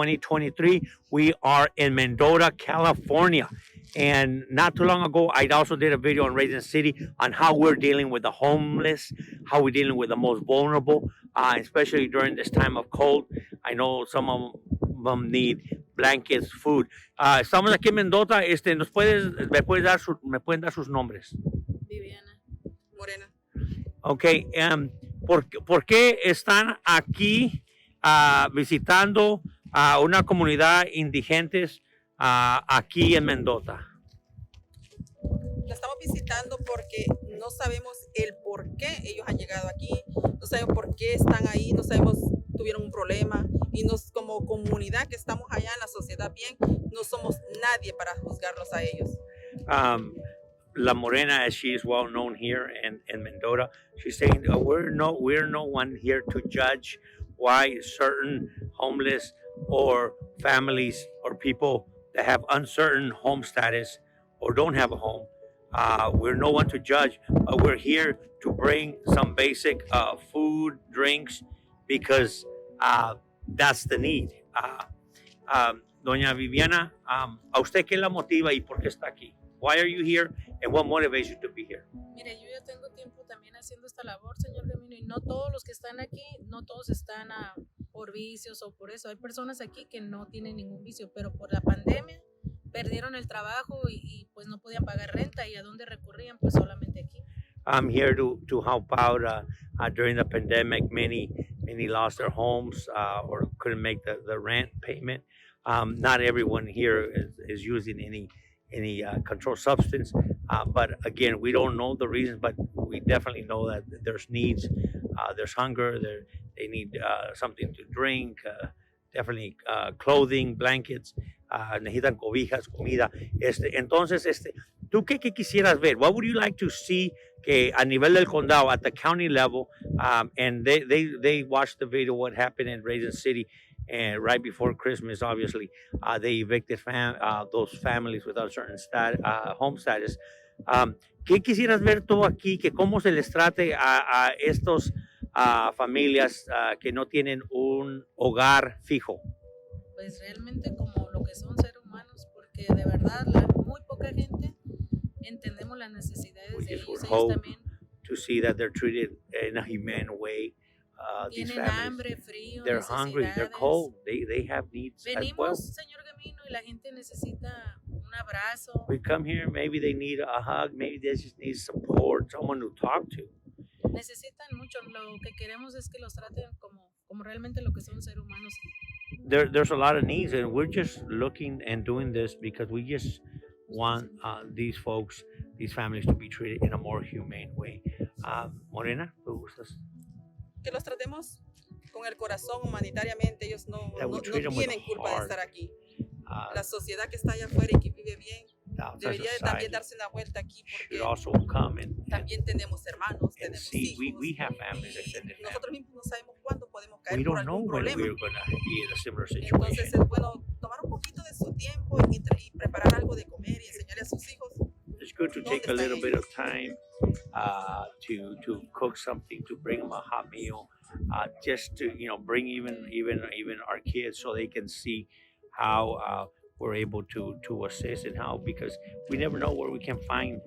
2023. We are in Mendota, California. And not too long ago, I also did a video on Raisin City on how we're dealing with the homeless, how we're dealing with the most vulnerable, especially during this time of cold. I know some of them need blankets, food. Estamos aquí en Mendota. Me pueden dar sus nombres? Viviana. Morena. Ok. ¿Por qué están aquí visitando a una comunidad indigentes aquí en Mendota? La estamos visitando porque no sabemos el por qué ellos han llegado aquí, no sabemos por qué están ahí, no sabemos, tuvieron un problema y como comunidad que estamos allá en la sociedad bien, no somos nadie para juzgarlos a ellos. La Morena, as she is well known here in Mendota, she's saying we're no one here to judge why certain homeless or families or people that have uncertain home status or don't have a home. We're no one to judge. We're here to bring some basic food, drinks, because that's the need. Doña Viviana, ¿a usted qué la motiva y por qué está aquí? Why are you here and what motivates you to be here? Mire, yo ya tengo tiempo también haciendo esta labor, señor Camino, y no todos los que están aquí, no todos están por vicios o por eso. Hay personas aquí que no tienen ningún vicio, pero por la pandemia perdieron el trabajo y pues no podían pagar renta, y a dónde recurrían, pues solamente aquí. I'm here to help out. During the pandemic, many lost their homes or couldn't make the rent payment. Not everyone here is using any controlled substance, but again, we don't know the reasons, but we definitely know that there's needs, there's hunger, they need something to drink, definitely clothing, blankets, necesitan cobijas, comida. Entonces, ¿tú qué quisieras ver? What would you like to see que a nivel del condado, at the county level, and they watched the video what happened in Raisin City, and right before Christmas, obviously, they evicted those families without certain home status. ¿Qué quisieras ver tú aquí? Que cómo se les trate a estos familias que no tienen un hogar fijo. Pues realmente como lo que son seres humanos, porque de verdad muy poca gente entendemos las necesidades de ellos. Ellos también to see that they're treated in a humane way. These tienen families, hambre, frío, they're hungry, they're cold, they have needs as well. Venimos, señor Gamino, y la gente necesita un abrazo. We come here, maybe they need a hug, maybe they just need support, someone to talk to. Necesitan mucho. Lo que queremos es que los traten como realmente lo que son seres humanos. There's a lot of needs, and we're just looking and doing this because we just want these folks, these families, to be treated in a more humane way. Morena, ¿tú gustas? Que los tratemos con el corazón humanitariamente. Ellos no tienen culpa de estar aquí. La sociedad que está allá afuera y que vive bien debería también darse una vuelta aquí, porque también tenemos hermanos, tenemos hijos, y nosotros mismos no sabemos cuándo podemos caer por algún problema. Entonces es bueno tomar un poquito de su tiempo y preparar algo de comer y enseñarle a sus hijos. It's good to take a little bit of time to cook something, to bring them a hot meal, just to bring even our kids so they can see how we're able to assist and how, because we never know where we can find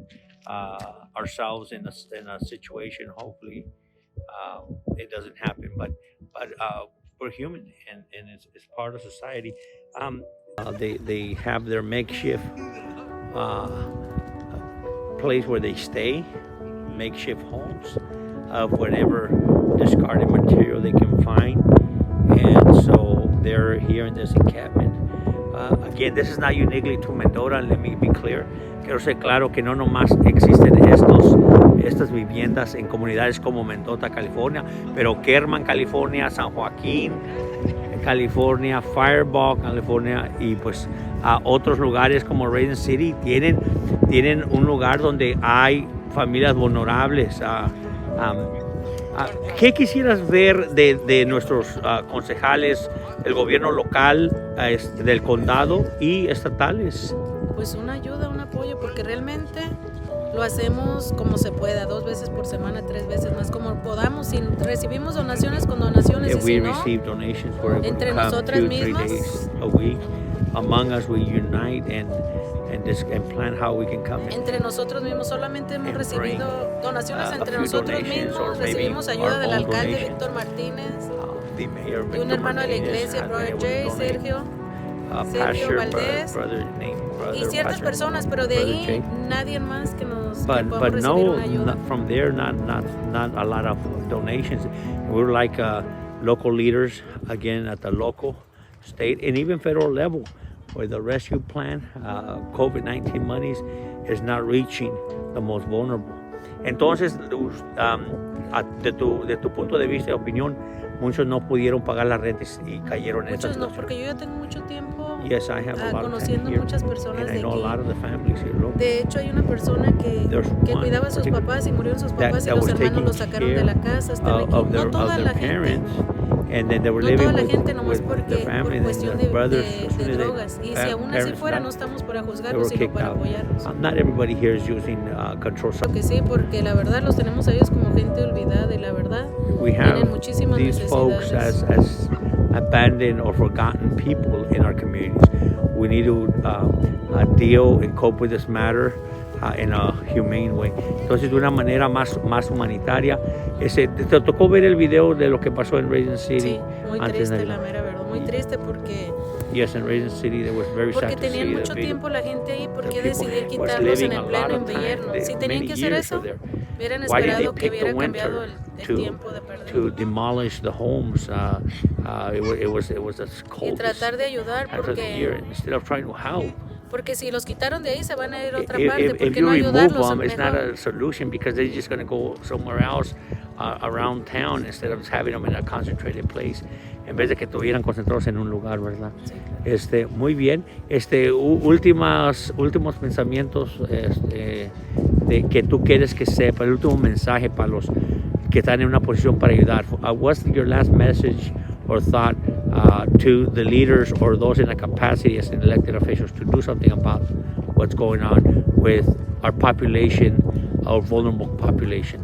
ourselves in a situation. Hopefully it doesn't happen, but we're human and it's part of society. They have their makeshift place where they stay, makeshift homes of whatever discarded material they can find, and so they're here in this encampment. Again, this is not uniquely to Mendota, let me be clear. Quiero ser claro que no nomás existen estas viviendas en comunidades como Mendota, California, pero Kerman, California, San Joaquín, California, Fireball, California, y pues otros lugares como Raisin City tienen un lugar donde hay familias vulnerables. ¿Qué quisieras ver de nuestros concejales, el gobierno local, del condado y estatales? Pues una ayuda, un apoyo, porque realmente lo hacemos como se pueda, 2 veces por semana, 3 veces más, como podamos. Si recibimos donaciones, con donaciones, If y si we no, receive donations, we're able entre to come nosotras 2-3 mismas, days a week. Among us, we unite and plan how we can come in. entre nosotros mismos solamente hemos And recibido donaciones a entre few nosotros donations, or mismos, maybe recibimos ayuda our del own alcalde donations. Víctor Martínez, The mayor, de un Victor hermano de la Martinez, iglesia, has been Brother able to Jay, donate. Sergio Pastor, Valdés, brother y ciertas Pastor, personas, pero de Brother ahí Jay. nadie más que nos que But podamos recibir no, una ayuda. from there, not a lot of donations. We're like local leaders again at the local, state, and even federal level, where the rescue plan, COVID-19 monies, is not reaching the most vulnerable. Entonces, de tu punto de vista y opinión, muchos no pudieron pagar las rentas y cayeron en esta Muchos no, situación. porque yo ya tengo mucho tiempo Yes, I have a lot of conociendo time here, muchas personas and I de know a lot aquí. of the families here local. De hecho, hay una persona que One cuidaba a sus particular- papás y murieron sus that- papás y that los was hermanos taking los sacaron de la casa. Están aquí. of No toda their la gente. parents, and then they were No living toda la with, gente, nomás with porque their family, por and cuestión their de brothers, as soon de as they- drogas. Y si aún así parents fuera, died, no estamos para they were juzgarlos, sino kicked para out. apoyarlos. Not everybody here is using controlled Creo substances. que sí, porque la verdad los tenemos a ellos como gente olvidada y la verdad We tienen have muchísimas these folks necesidades. as abandoned or forgotten people in our communities. We need to deal and cope with this matter in a humane way. Entonces, de una manera más humanitaria. ¿Te tocó ver el video de lo que pasó en Raisin City? Sí, muy antes de triste, la mera verdad. Muy triste porque Yes, in Raisin City, that was very sad to tenían see mucho the video. tiempo la gente ahí, ¿por The qué people decidir was quitarlos en living el a lot pleno of time, invierno? Si tenían many que hacer years eso, there. hubieran Why did they esperado que pick the hubiera cambiado winter el tiempo de perder. to demolish the homes? It was the Y coldest tratar de ayudar half of the year porque, instead of trying to help. porque si los quitaron de ahí se van a ir a otra If, parte, if porque you no remove ayudarlos them, it's not mejor. a solution because they're just going to go somewhere else around town instead of having them in a concentrated place. En vez de que estuvieran concentrados en un lugar, ¿verdad? Sí. Muy bien. Últimos pensamientos de que tú quieres que sepa, el último mensaje para los que están en una posición para ayudar. What's your last message or thought to the leaders or those in a capacity as elected officials to do something about what's going on with our population, our vulnerable population?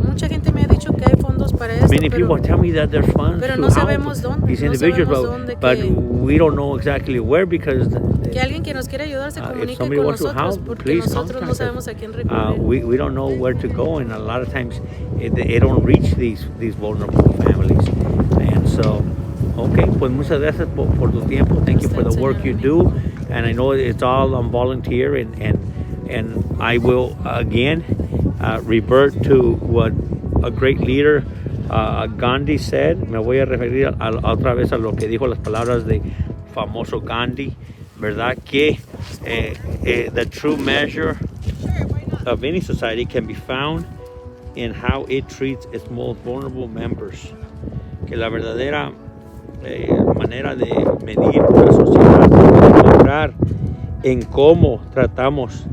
Mucha gente me ha dicho que hay fondos para esto, Many people tell me that there's funds pero to no help sabemos dónde, these no individuals, sabemos dónde, but que- we don't know exactly where because que alguien que nos quiera ayudar se if comunique somebody con wants to nosotros, help, porque please nosotros no contact sabemos us. a quién recurrir. We don't know where to go, and a lot of times it don't reach these vulnerable families. And so, okay, pues muchas gracias por tu tiempo. Thank you for the work you do, and I know it's all on volunteer, and I will again revert to what a great leader Gandhi said. Me voy a referir otra vez a lo que dijo las palabras de famoso Gandhi, ¿verdad? Que the true measure of any society can be found in how it treats its most vulnerable members. Que la verdadera manera de medir una sociedad se puede encontrar en cómo tratamos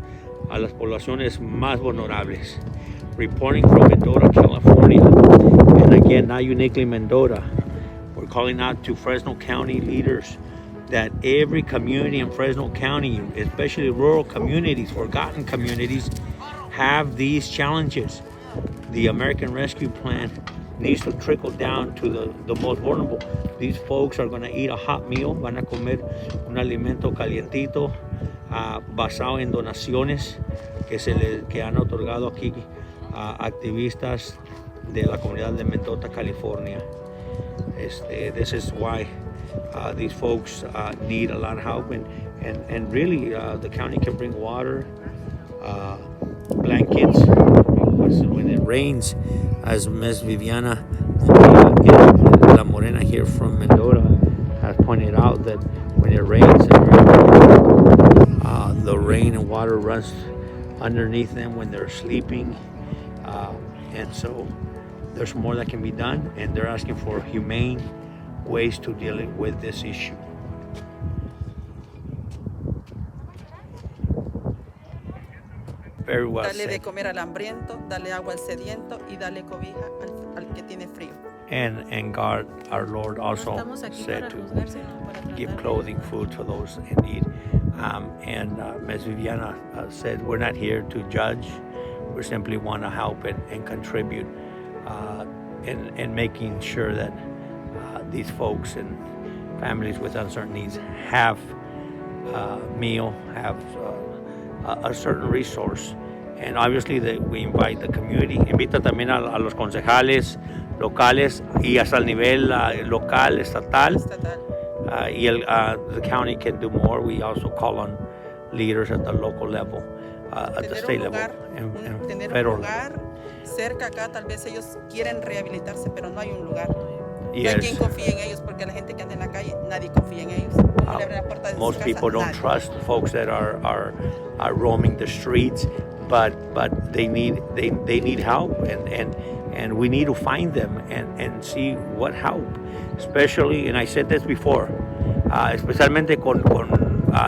a las poblaciones más vulnerables. Reporting from Mendota, California, and again, not uniquely Mendota, we're calling out to Fresno County leaders that every community in Fresno County, especially rural communities, forgotten communities, have these challenges. The American Rescue Plan needs to trickle down to the most vulnerable. These folks are going to eat a hot meal, van a comer un alimento calientito basado en donaciones que han otorgado aquí activistas de la comunidad de Mendota, California. This is why these folks need a lot of help, and really the county can bring water, blankets. When it rains, as Ms. Viviana La Morena here from Mendota has pointed out, that when it rains, the rain and water runs underneath them when they're sleeping. And so there's more that can be done, and they're asking for humane ways to deal with this issue. Very well Dale de said. comer al hambriento, dale agua al sediento y dale cobija al que tiene frío. And God, our Lord, No also estamos aquí said para to juzgar, sino para give clothing, food to those in need. And Ms. Viviana said, we're not here to judge. We simply want to help and contribute in making sure that these folks and families with uncertain needs have meal, have a certain resource. And obviously we invite the community. Invita también a los concejales locales y hasta el nivel local, estatal. The county can do more. We also call on leaders at the local level, at the state level, and federal level. Cerca acá, tal vez ellos quieren rehabilitarse, pero no hay un lugar. Yes. No hay quien confíe en ellos, porque la gente que anda en la calle, nadie confía en ellos. Most people don't trust folks that are roaming the streets, but they need help, and we need to find them and see what help. Especially, and I said this before, especialmente con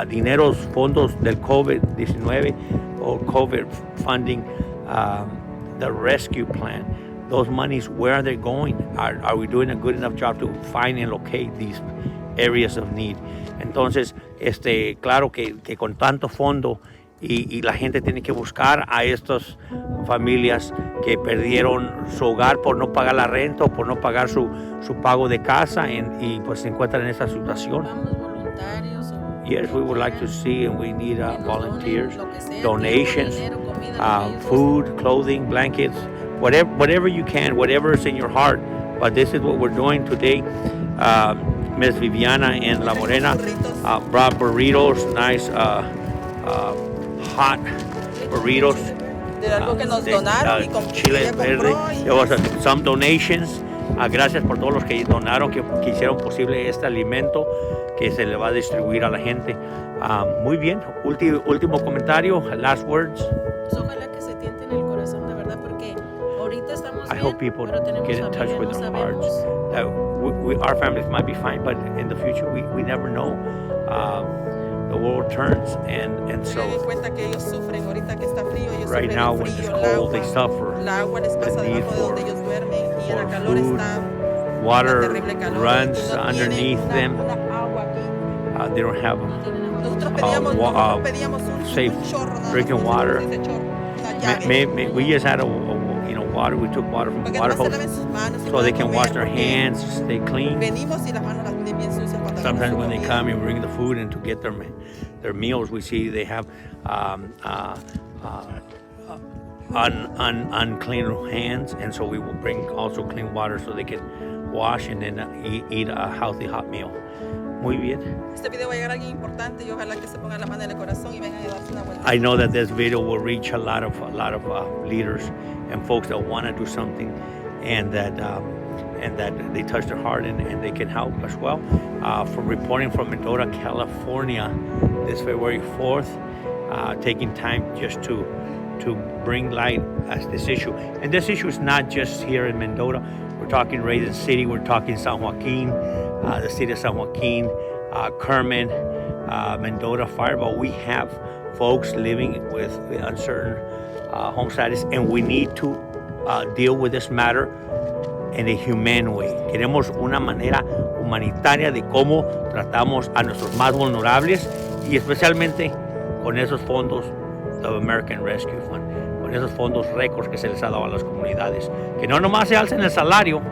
dineros, fondos del COVID-19 or COVID funding, the rescue plan. Those monies, where are they going? Are we doing a good enough job to find and locate these areas of need? Entonces, claro que con tanto fondo y la gente tiene que buscar a estas familias que perdieron su hogar por no pagar la renta o por no pagar su pago de casa y pues se encuentran en esta situación. Yes, we would like to see, and we need volunteers, donations, food, clothing, blankets, whatever you can, whatever is in your heart. But this is what we're doing today. Ms. Viviana and La Morena brought burritos, nice hot burritos. De algo que nos donaron y con chile verde. There was some donations. Gracias por todos los que donaron, que hicieron posible este alimento que se le va a distribuir a la gente. Muy bien. Último comentario. Last words. Ojalá que se tiente en el corazón, de verdad, porque ahorita estamos I hope people get in touch with their hearts. Our families might be fine, but in the future, we never know. The world turns, and so right now when it's cold, they suffer. The need for food, water runs underneath them. They don't have safe drinking water. We just had water. We took water from the water hose so they can wash their hands, stay clean. Sometimes when they come and bring the food and to get their meals, we see they have unclean hands, and so we will bring also clean water so they can wash and then eat a healthy hot meal. Muy bien. I know that this video will reach a lot of leaders and folks that want to do something, and that they touch their heart and they can help as well. From reporting from Mendota, California, this February 4th, taking time just to bring light as this issue. And this issue is not just here in Mendota. We're talking Raisin City, we're talking San Joaquin, the city of San Joaquin, Kerman, Mendota, Fireball. We have folks living with uncertain home status, and we need to deal with this matter in a humane way. Queremos una manera humanitaria de cómo tratamos a nuestros más vulnerables, y especialmente con esos fondos del American Rescue Fund, con esos fondos récords que se les ha dado a las comunidades, que no nomás se alcen el salario,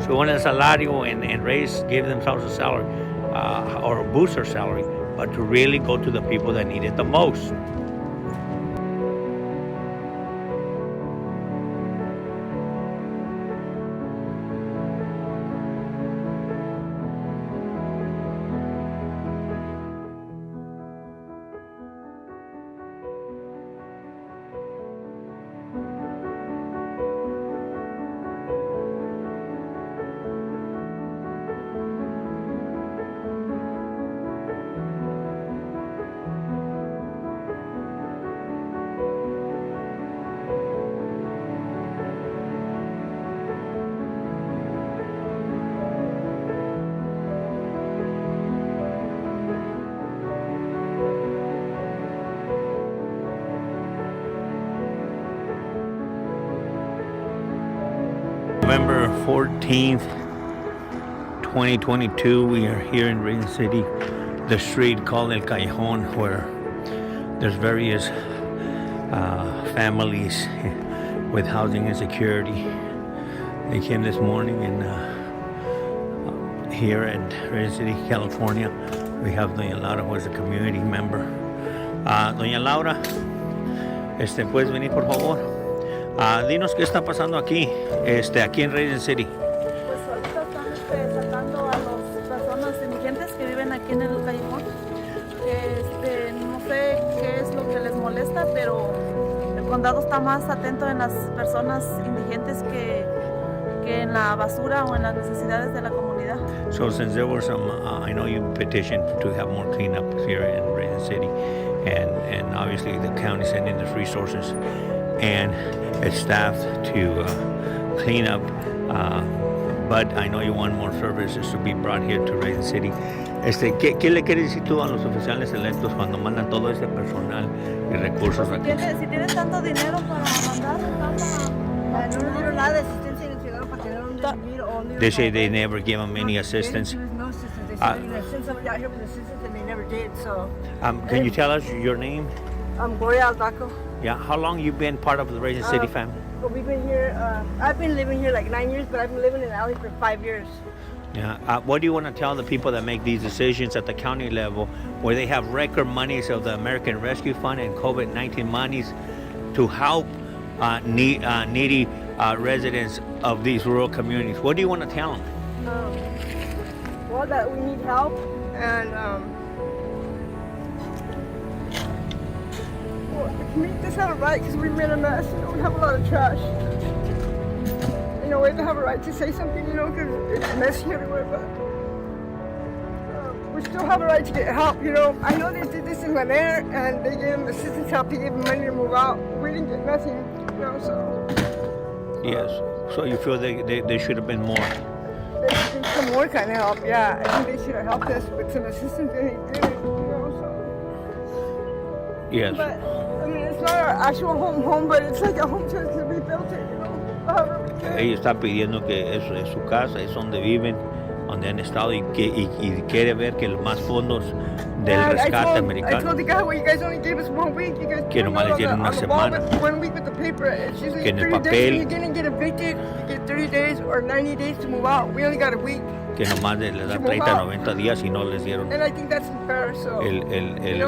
suban el salario and give themselves a salary or boost their salary, but to really go to the people that need it the most. November 14th, 2022, we are here in Raisin City, the street called El Callejon, where there's various families with housing insecurity. They came this morning, and here in Raisin City, California, we have Doña Laura, who is a community member. Doña Laura, ¿puedes venir por favor? Dinos qué está pasando aquí, aquí en Raisin City. Pues ahorita están sacando a las personas indigentes que viven aquí en el callejón. No sé qué es lo que les molesta, pero el condado está más atento en las personas indigentes que en la basura o en las necesidades de la comunidad. So since there were some, I know you petitioned to have more cleanup here in Raisin City, and obviously the county sending its resources and its staff to clean up, but I know you want more services to be brought here to Raisin City. ¿Qué le quieres decir tú a los oficiales electos cuando mandan todo ese personal y recursos Pues aquí? si tienes tanto dinero para mandar, No nos dieron nada de asistencia y nos llegaron para tener un vivir o un. They say they never give them any assistance. No assistance. They said they're going to send somebody out here with assistance, and they never did. So. Can you tell us your name? I'm Gloria Aldaco. Yeah, how long you been part of the Raisin City family? But we've been here. I've been living here like 9 years, but I've been living in the alley for 5 years. Yeah. What do you want to tell the people that make these decisions at the county level, where they have record monies of the American Rescue Fund and COVID-19 monies to help needy residents of these rural communities? What do you want to tell them? Well, that we need help, and well, the community does have a right because we made a mess. We have a lot of trash. We have a right to say something, because it's messy everywhere, but we still have a right to get help, I know they did this in La Mer, and they gave them assistance help, they gave them money to move out. We didn't get nothing, so. Yes, so you feel they should have been more? There should be some more kind of help, yeah. I think they should have helped us with some assistance, and they didn't, so. Yes. But, it's not our actual home, but it's like a home to us because we built it, Ella está pidiendo que eso es su casa, es donde viven, donde han estado y quiere ver que los más fondos del rescate americano. I told the guy, well, you guys only gave us 1 week. You guys que nomás les dieron una semana. 1 week with the paper. It's usually que en el 30 days. papel, When you're gonna get evicted, you get 30 days or 90 days to move out. We only got a week. Que nomás les da 30, 90 días y no les dieron and I think that's unfair, so. el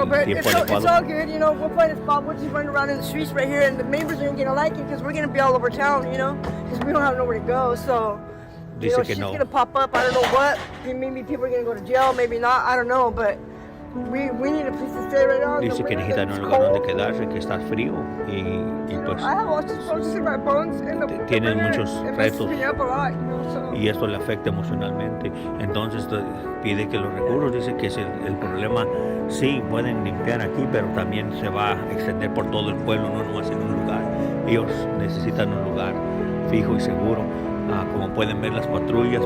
but tiempo it's adecuado. all good, we'll find a spot, we'll just run around in the streets right here, and the neighbors aren't gonna like it because we're gonna be all over town, because we don't have nowhere to go, so. Dice que shit's no. gonna pop up, I don't know what. Maybe people are gonna go to jail, maybe not, I don't know, but we need a place to stay right now. Dice que necesitan un lugar donde quedarse, que está frío y pues I have osteoporosis in my bones, and tienen muchos it retos messes me up a lot, so. y esto le afecta emocionalmente. Entonces pide que los recursos, dice que el problema sí pueden limpiar aquí, pero también se va a extender por todo el pueblo, no nomás en un lugar. Ellos necesitan un lugar fijo y seguro. Como pueden ver las patrullas,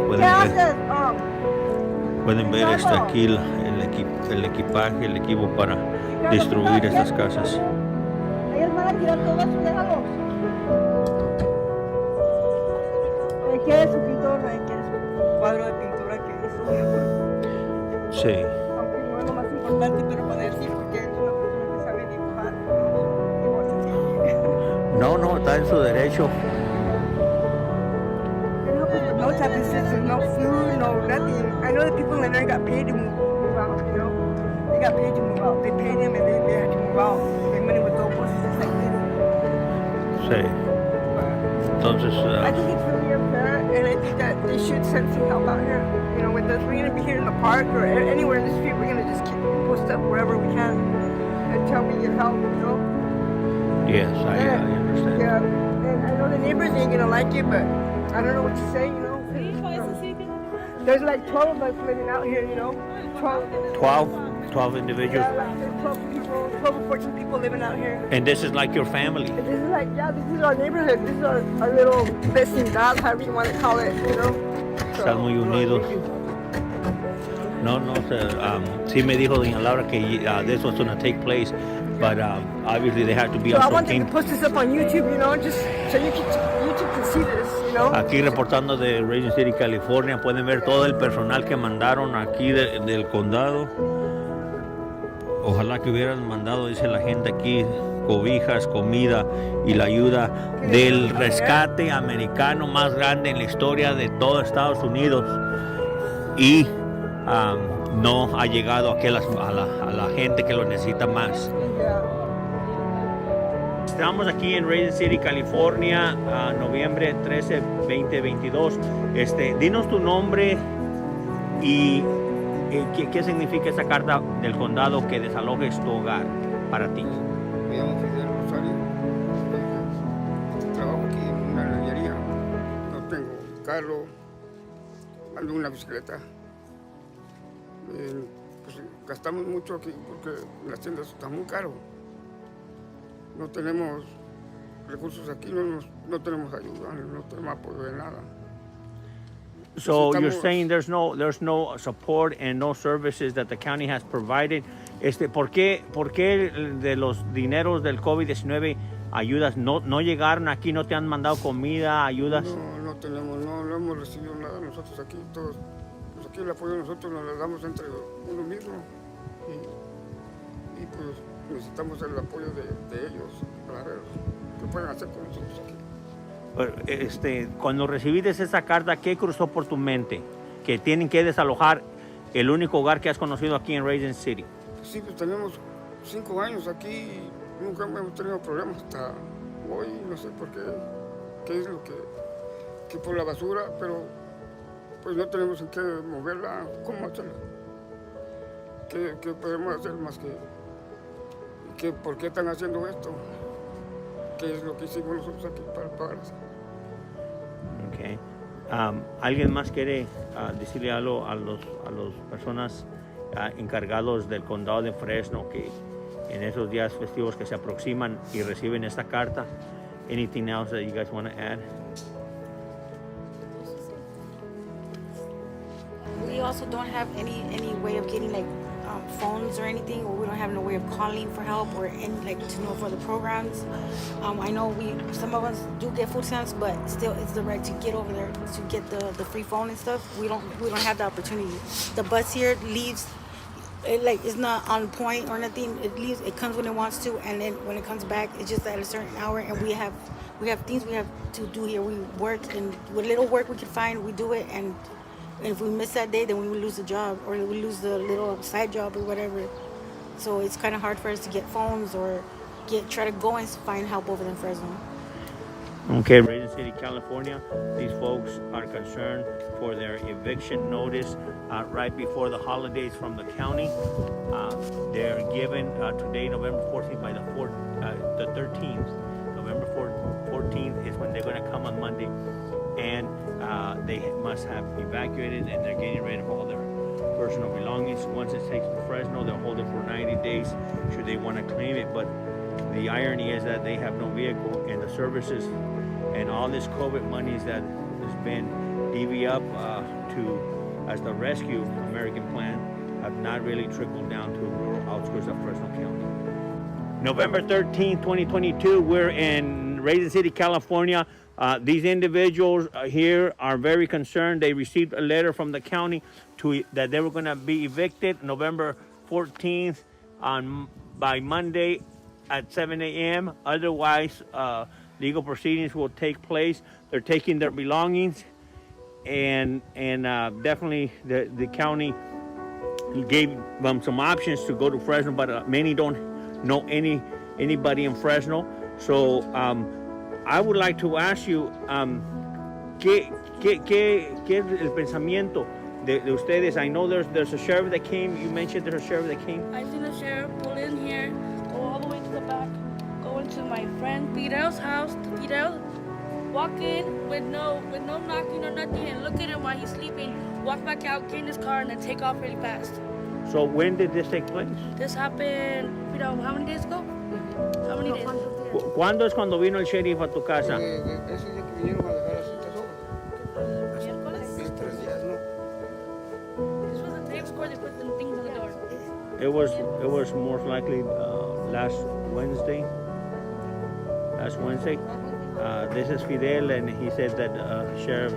pueden ver aquí el equipaje, el equipo para destruir estas casas. Ellos van a tirar todo eso, déjalos. Quiere su pintura, quiere su cuadro de pintura que hizo. Sí. Aunque no es lo más importante, pero para decir porque es una persona que sabe dibujar. No, está en su derecho. No type of assistance, no food, no nothing. I know the people in there got paid to move out, They got paid to move out. They paid them and they had to move out. Their money was no buses, just like this. Sí. Entonces, I think it's really unfair, and I think that they should send some help out here. With us, we're gonna be here in the park or anywhere in the street. We're gonna just keep post up wherever we can until we get help, yes, I understand. Yeah, and I know the neighbors ain't gonna like it, but I don't know what to say, There's like 12 of us living out here, 12 individuals. Yeah, like there's 12 people, 12 or 14 people living out here. And this is like your family. This is our neighborhood. This is our little vecindad, however you want to call it, Están muy unidos. No, sí me dijo doña Laura que this was going to take place, but obviously they had to be so also I wanted to post this up on YouTube, just so YouTube can see this. You know? Aquí reportando de Raisin City, California, pueden ver todo el personal que mandaron aquí del condado. Ojalá que hubieran mandado, dice la gente aquí, cobijas, comida y la ayuda del rescate americano más grande en la historia de todo Estados Unidos. Y no ha llegado aquí a la gente que lo necesita más. Estamos aquí en Raisin City, California, noviembre 13, 2022. Dinos tu nombre y ¿qué significa esa carta del condado que desalojes tu hogar para ti? Me llamo Fidel Rosario. Trabajo aquí en una leñería. No tengo carro, ando en una bicicleta. Pues gastamos mucho aquí porque las tiendas están muy caras. No tenemos recursos aquí, no tenemos ayuda, no tenemos apoyo de nada. So you're saying there's no support and no services that the county has provided. ¿Por qué de los dineros del COVID-19 ayudas no llegaron aquí, no te han mandado comida, ayudas? No hemos recibido nada nosotros aquí, todos. Pues aquí el apoyo nosotros nos lo damos entre uno mismo y pues necesitamos el apoyo de ellos para ver qué pueden hacer con nosotros aquí. Cuando recibiste esa carta, ¿qué cruzó por tu mente? Que tienen que desalojar el único hogar que has conocido aquí en Raisin City. Sí, pues tenemos 5 años aquí y nunca hemos tenido problemas hasta hoy, no sé por qué es lo que por la basura, pero pues no tenemos en qué moverla, cómo hacerla. ¿Qué podemos hacer más que por qué están haciendo esto? ¿Qué es lo que hicimos nosotros aquí para pagarlas? Okay. ¿Alguien más quiere decirle algo a las personas encargados del condado de Fresno que en esos días festivos que se aproximan y reciben esta carta? Anything else that you guys want to add? We also don't have any way of getting like phones or anything, or we don't have no way of calling for help or any to know for the programs. I know some of us do get food stamps, but still it's the right to get over there to get the free phone and stuff. We don't have the opportunity. The bus here leaves. It's not on point or nothing. It leaves. It comes when it wants to, and then when it comes back, it's just at a certain hour. And we have things we have to do here. We work, and what little work we can find, we do it. And if we miss that day, then we will lose the job, or we lose the little side job or whatever. So it's kind of hard for us to get phones or try to go and find help over in Fresno. Okay, Raisin City, California. These folks are concerned for their eviction notice right before the holidays from the county. They're given today, November 14th, by the 13th. November 14th is when they're going to come on Monday, and they must have evacuated, and they're getting rid of all their personal belongings. Once it takes to Fresno, they'll hold it for 90 days should they want to claim it. But the irony is that they have no vehicle, and the services and all this COVID monies that has been divvied up as the Rescue American Plan have not really trickled down to rural outskirts of Fresno County. November 13th, 2022, we're in Raisin City, California. These individuals here are very concerned. They received a letter from the county that they were going to be evicted November 14th by Monday at 7 a.m. Otherwise, legal proceedings will take place. They're taking their belongings, and definitely the county gave them some options to go to Fresno, but many don't know anybody in Fresno. So I would like to ask you, ¿qué es el pensamiento de ustedes? I know there's a sheriff that came. You mentioned there's a sheriff that came. I seen a sheriff pull in here, go all the way to the back, go into my friend Fidel's house. Fidel walk in with no knocking or nothing, and look at him while he's sleeping. Walk back out, get in his car, and then take off really fast. So when did this take place? This happened, how many days ago? How many days? ¿Cuándo es cuando vino el sheriff a tu casa? Ese día que vinieron a dejar las citas horas. Hace 3 días, ¿no? This was the day before they put the things on the door. It was most likely last Wednesday. This is Fidel, and he said that sheriff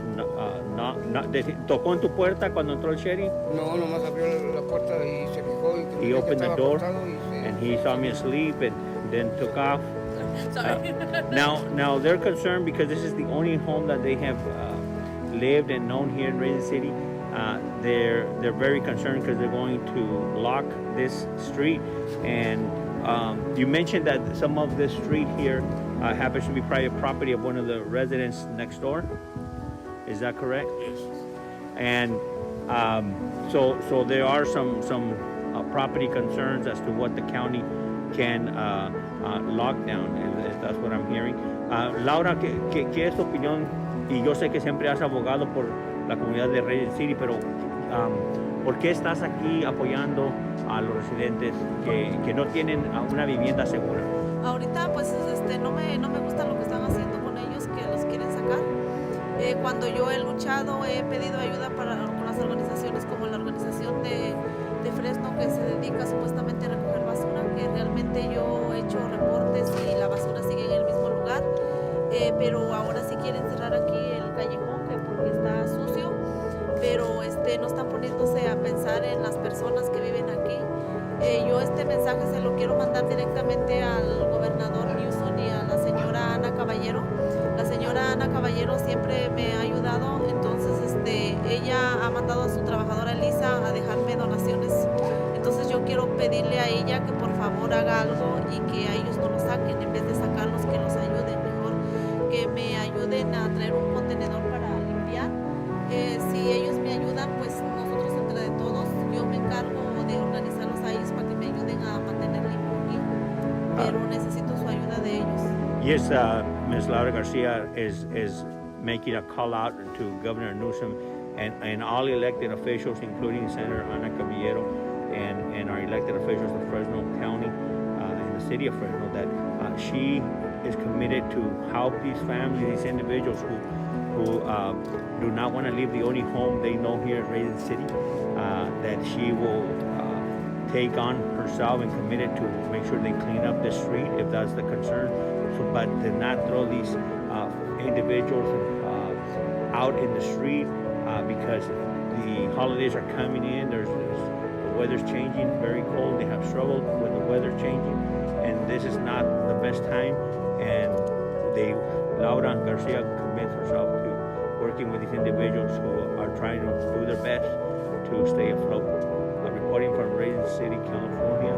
tocó en tu puerta cuando entró el sheriff. No, nomás abrió la puerta y se fijó y He que opened the estaba door, acostado y se... and he saw me asleep, and then took off. Sorry. Now they're concerned because this is the only home that they have lived and known here in Raisin City. They're very concerned because they're going to lock this street. And you mentioned that some of this street here happens to be private property of one of the residents next door. Is that correct? Yes. And so there are some property concerns as to what the county can lock down. That's what I'm hearing. Laura, ¿qué es tu opinión? Y yo sé que siempre has abogado por la comunidad de Raisin City, pero ¿por qué estás aquí apoyando a los residentes que no tienen una vivienda segura? Ahorita pues no me gusta lo que están haciendo con ellos, que los quieren sacar. Cuando yo he luchado, he pedido ayuda con las organizaciones como la organización de Fresno, que se dedica supuestamente a recoger basura, que realmente yo he hecho reportes y la basura sigue en el mismo lugar, pero ahora sí quieren cerrar aquí el callejón, que porque está sucio, pero no están poniéndose a pensar en las personas que viven aquí. Yo este mensaje se lo quiero mandar directamente al gobernador Newsom y a la señora Ana Caballero. La señora Ana Caballero siempre me ha ayudado, entonces ella ha mandado a su trabajadora Lisa a dejarme donaciones. Entonces yo quiero pedirle a ella que por favor haga algo y que a ellos no los saquen, en vez de sacarlos, que los ayuden. Mejor que me ayuden a traer un contenedor para limpiar. Si ellos me ayudan, pues nosotros entre todos, yo me encargo de organizarlos a ellos para que me ayuden a mantener limpio aquí, pero necesito su ayuda de ellos. Yes, Ms. Laura Garcia is making a call out to Governor Newsom and all elected officials, including Senator Ana Caballero and our elected officials of Fresno County and the city of Fresno, that she is committed to help these families, these individuals who do not want to leave the only home they know here in Raisin City, that she will take on herself and committed to make sure they clean up the street if that's the concern. But to not throw these individuals out in the street because the holidays are coming in. The weather's changing, very cold. They have struggled with the weather changing, and this is not the best time. And Laura Garcia commits herself to working with these individuals who are trying to do their best to stay afloat. Reporting from Raisin City, California,